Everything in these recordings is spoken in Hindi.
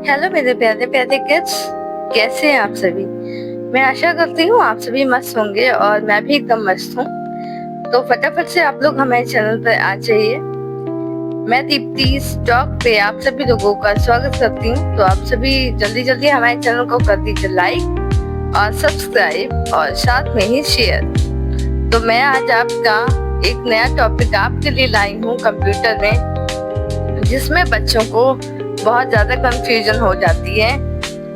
हेलो मेरे प्यारे प्यारे किड्स, कैसे हैं आप सभी। मैं आशा करती हूँ आप सभी मस्त होंगे और मैं भी एकदम मस्त हूँ। तो फटाफट से आप लोग हमारे चैनल पर आ जाइए। मैं दीप्ति टॉक पे आप सभी लोगों का स्वागत करती हूँ। तो आप सभी जल्दी जल्दी हमारे चैनल को कर दीजिए लाइक और सब्सक्राइब और साथ में ही शेयर। तो मैं आज आपका एक नया टॉपिक आपके लिए लाई हूँ कंप्यूटर में, जिसमें बच्चों को बहुत ज्यादा कंफ्यूजन हो जाती है।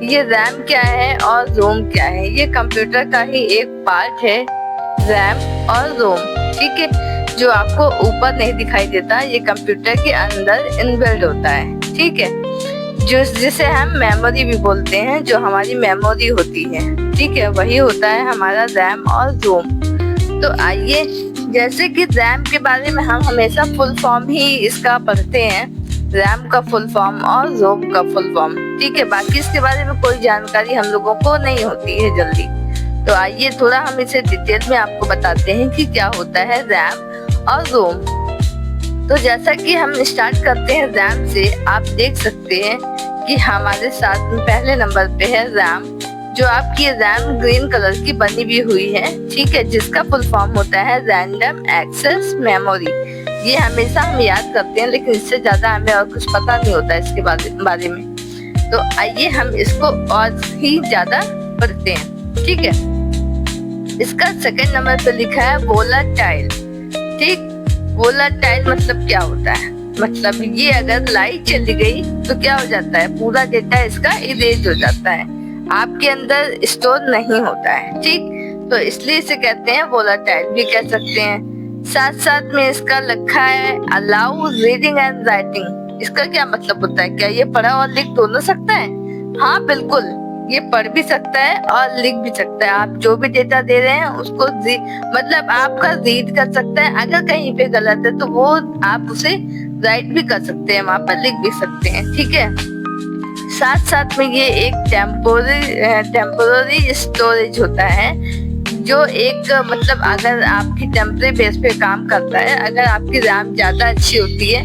ये रैम क्या है और रोम क्या है। ये कंप्यूटर का ही एक पार्ट है, रैम और रोम, ठीक है, जो आपको ऊपर नहीं दिखाई देता। ये कंप्यूटर के अंदर इनबिल्ट होता है, ठीक है, जो जिसे हम मेमोरी भी बोलते हैं, जो हमारी मेमोरी होती है, ठीक है, वही होता है हमारा रैम और रोम। तो आइए, जैसे कि रैम के बारे में हम हमेशा फुल फॉर्म ही इसका पढ़ते हैं, रैम का फुल फॉर्म और रोम का फुल फॉर्म, ठीक है। बाकी इसके बारे में कोई जानकारी हम लोगों को नहीं होती है जल्दी। तो आइए थोड़ा हम इसे डिटेल में आपको बताते हैं कि क्या होता है रैम और रोम। तो जैसा कि हम स्टार्ट करते हैं रैम से, आप देख सकते हैं कि हमारे साथ में पहले नंबर पे है रैम, जो आपकी रैम ग्रीन कलर की बनी भी हुई है, ठीक है, जिसका फुल फॉर्म होता है रैंडम एक्सेस मेमोरी। ये हमेशा हम याद करते हैं, लेकिन इससे ज्यादा हमें और कुछ पता नहीं होता इसके बारे में। तो आइए हम इसको और ही ज्यादा पढ़ते हैं, ठीक है। इसका सेकंड नंबर पे लिखा है वोलाटाइल, ठीक। वोलाटाइल मतलब क्या होता है, मतलब ये अगर लाइट चली गई तो क्या हो जाता है, पूरा डेटा इसका इरेज हो जाता है, आपके अंदर स्टोर नहीं होता है, ठीक। तो इसलिए इसे कहते हैं वोलाटाइल भी कह सकते हैं। साथ साथ में इसका लिखा है अलाउ रीडिंग एंड राइटिंग। इसका क्या मतलब होता है, क्या ये पढ़ा और लिख दोनों सकता है? हाँ बिल्कुल, ये पढ़ भी सकता है और लिख भी सकता है। आप जो भी डेटा दे रहे हैं उसको मतलब आपका रीड कर सकता है, अगर कहीं पे गलत है तो वो आप उसे राइट भी कर सकते हैं, वहां पर लिख भी सकते हैं, ठीक है। साथ साथ में ये एक टेम्पोररी स्टोरेज होता है, जो एक मतलब अगर आपकी टेम्परेरी बेस पे काम करता है। अगर आपकी रैम ज्यादा अच्छी होती है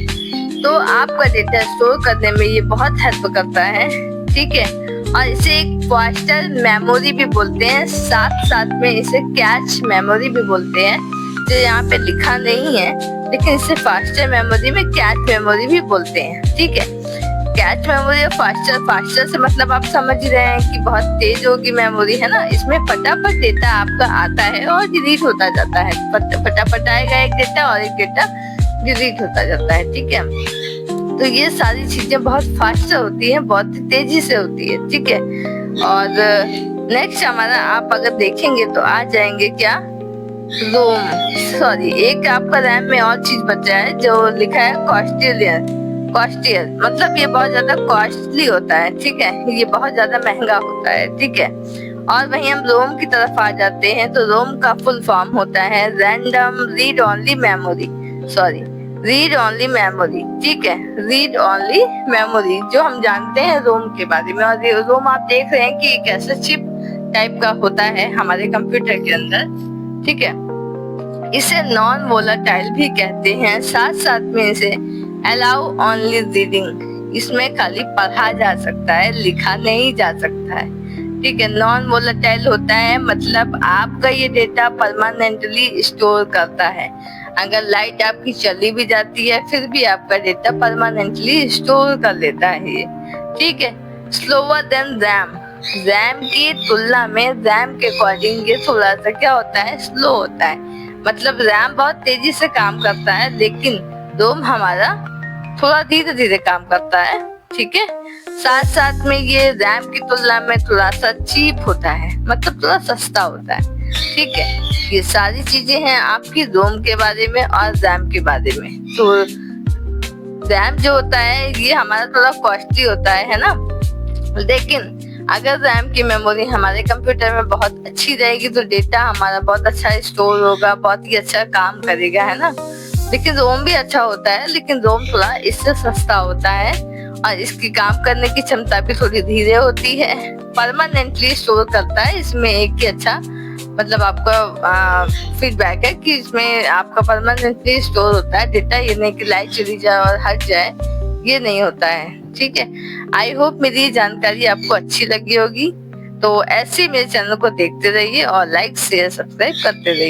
तो आपका डेटा स्टोर करने में ये बहुत हेल्प करता है, ठीक है। और इसे एक फास्टर मेमोरी भी बोलते हैं, साथ साथ में इसे कैच मेमोरी भी बोलते हैं, जो यहाँ पे लिखा नहीं है, लेकिन इसे फास्टर मेमोरी में कैच मेमोरी भी बोलते हैं, ठीक है। कैच मेमोरी और फास्टर से मतलब आप समझ रहे हैं कि बहुत तेज होगी मेमोरी, है ना। इसमें फटाफट डेटा आपका आता है और डिलीट होता जाता है, फटाफट आएगा एक डेटा और एक डेटा डिलीट होता जाता है, ठीक है। तो ये सारी चीजें बहुत फास्ट होती है, बहुत तेजी से होती है, ठीक है। और नेक्स्ट हमारा आप अगर देखेंगे तो आ जाएंगे क्या, रोम, सॉरी, एक आपका रैम में और चीज बचा है जो लिखा है कॉस्टियर, मतलब ये बहुत ज्यादा कॉस्टली होता है, ठीक है, ये बहुत ज्यादा महंगा होता है, ठीक है। और वहीं हम रोम की तरफ आ जाते हैं, तो रोम का फुल फॉर्म होता है random read only memory, sorry, read only memory, ठीक है, रीड ओनली मेमोरी, जो हम जानते हैं रोम के बारे में। और रोम आप देख रहे हैं कि एक ऐसा चिप टाइप का होता है हमारे कंप्यूटर के अंदर, ठीक है। इसे नॉन वोलाटाइल भी कहते हैं। साथ साथ में इसे अलाउ ओनली रीडिंग, इसमें खाली पढ़ा जा सकता है, लिखा नहीं जा सकता है, ठीक है। नॉन वोलाटाइल होता है मतलब आपका ये डेटा परमानेंटली स्टोर करता है। अगर लाइट आपकी चली भी जाती है फिर भी आपका डेटा परमानेंटली स्टोर कर लेता है ये, ठीक है। स्लोवर देन रैम, रैम की तुलना में रैम के अकॉर्डिंग ये थोड़ा सा क्या होता है, स्लो होता है। मतलब रैम बहुत तेजी से काम करता है, लेकिन रोम हमारा थोड़ा धीरे धीरे काम करता है, ठीक है। साथ साथ में ये रैम की तुलना में थोड़ा सा चीप होता है, मतलब थोड़ा सस्ता होता है, ठीक है। ये सारी चीजें हैं आपकी रोम के बारे में और रैम के बारे में। तो रैम जो होता है ये हमारा थोड़ा कॉस्टली होता है ना, लेकिन अगर रैम की मेमोरी हमारे कंप्यूटर में बहुत अच्छी रहेगी तो डेटा हमारा बहुत अच्छा स्टोर होगा, बहुत ही अच्छा काम करेगा, है ना। लेकिन रोम भी अच्छा होता है, लेकिन रोम थोड़ा इससे सस्ता होता है और इसकी काम करने की क्षमता भी थोड़ी धीरे होती है, परमानेंटली स्टोर करता है। इसमें एक ही अच्छा मतलब आपका फीडबैक है कि इसमें आपका परमानेंटली स्टोर होता है डेटा, ये नहीं कि लाइट चली जाए और हट जाए, ये नहीं होता है, ठीक है। आई होप मेरी ये जानकारी आपको अच्छी लगी होगी। तो ऐसे ही मेरे चैनल को देखते रहिए और लाइक शेयर सब्सक्राइब करते रहिए।